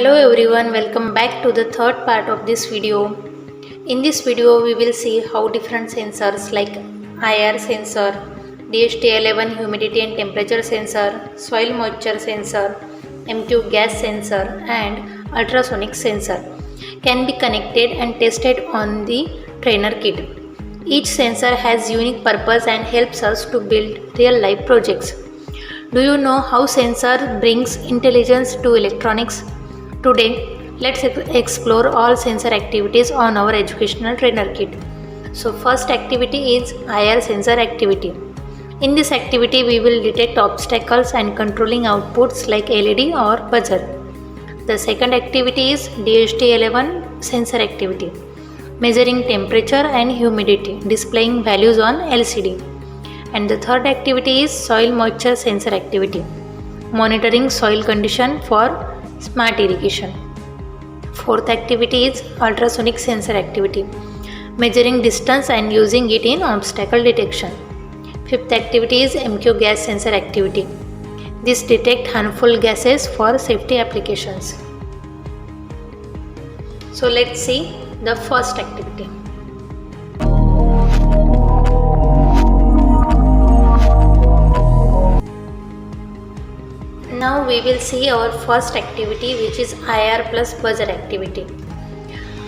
Hello everyone, welcome back to the third part of this video. In this video we will see how different sensors like IR sensor, DHT11 humidity and temperature sensor, soil moisture sensor, MQ gas sensor and ultrasonic sensor can be connected and tested on the trainer kit. Each sensor has unique purpose and helps us to build real life projects. Do you know how sensor brings intelligence to electronics? Today, let's explore all sensor activities on our educational trainer kit. So first activity is IR sensor activity. In this activity, we will detect obstacles and controlling outputs like LED or buzzer. The second activity is DHT11 sensor activity. Measuring temperature and humidity, displaying values on LCD. And the third activity is soil moisture sensor activity, monitoring soil condition for smart irrigation. Fourth activity is ultrasonic sensor activity, measuring distance and using it in obstacle detection. Fifth activity is MQ gas sensor activity. This detects harmful gases for safety applications. So let's see the first activity. Now we will see our first activity, which is IR plus buzzer activity.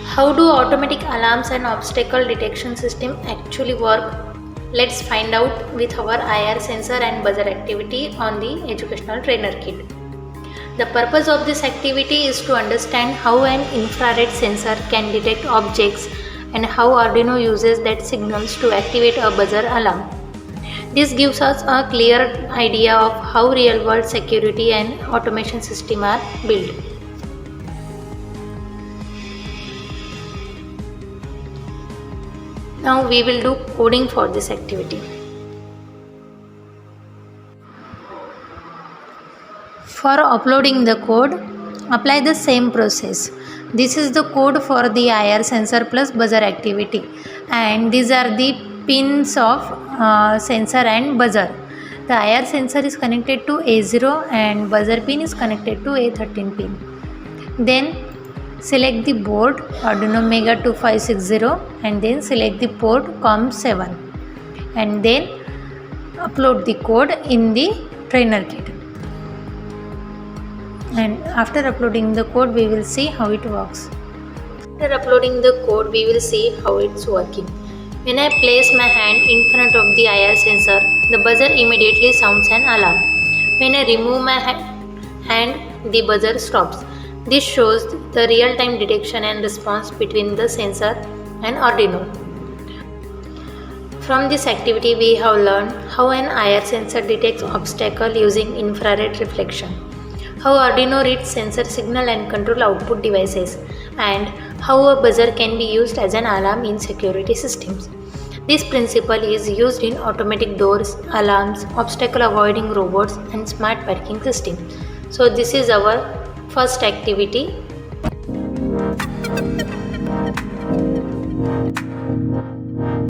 How do automatic alarms and obstacle detection system actually work? Let's find out with our IR sensor and buzzer activity on the educational trainer kit. The purpose of this activity is to understand how an infrared sensor can detect objects and how Arduino uses that signals to activate a buzzer alarm. This gives us a clear idea of how real-world security and automation systems are built. Now we will do coding for this activity. For uploading the code, apply the same process. This is the code for the IR sensor plus buzzer activity, and these are the pins of sensor and buzzer. The IR sensor is connected to A0 and buzzer pin is connected to A13 pin. Then select the board Arduino Mega 2560 and then select the port COM7 and then upload the code in the trainer kit. And after uploading the code, we will see how it works. After uploading the code, we will see how it's working. When I place my hand in front of the IR sensor, the buzzer immediately sounds an alarm. When I remove my hand, the buzzer stops. This shows the real-time detection and response between the sensor and Arduino. From this activity, we have learned how an IR sensor detects obstacles using infrared reflection, how Arduino reads sensor signal and control output devices, and how a buzzer can be used as an alarm in security systems. This principle is used in automatic doors, alarms, obstacle avoiding robots and smart parking systems. So this is our first activity,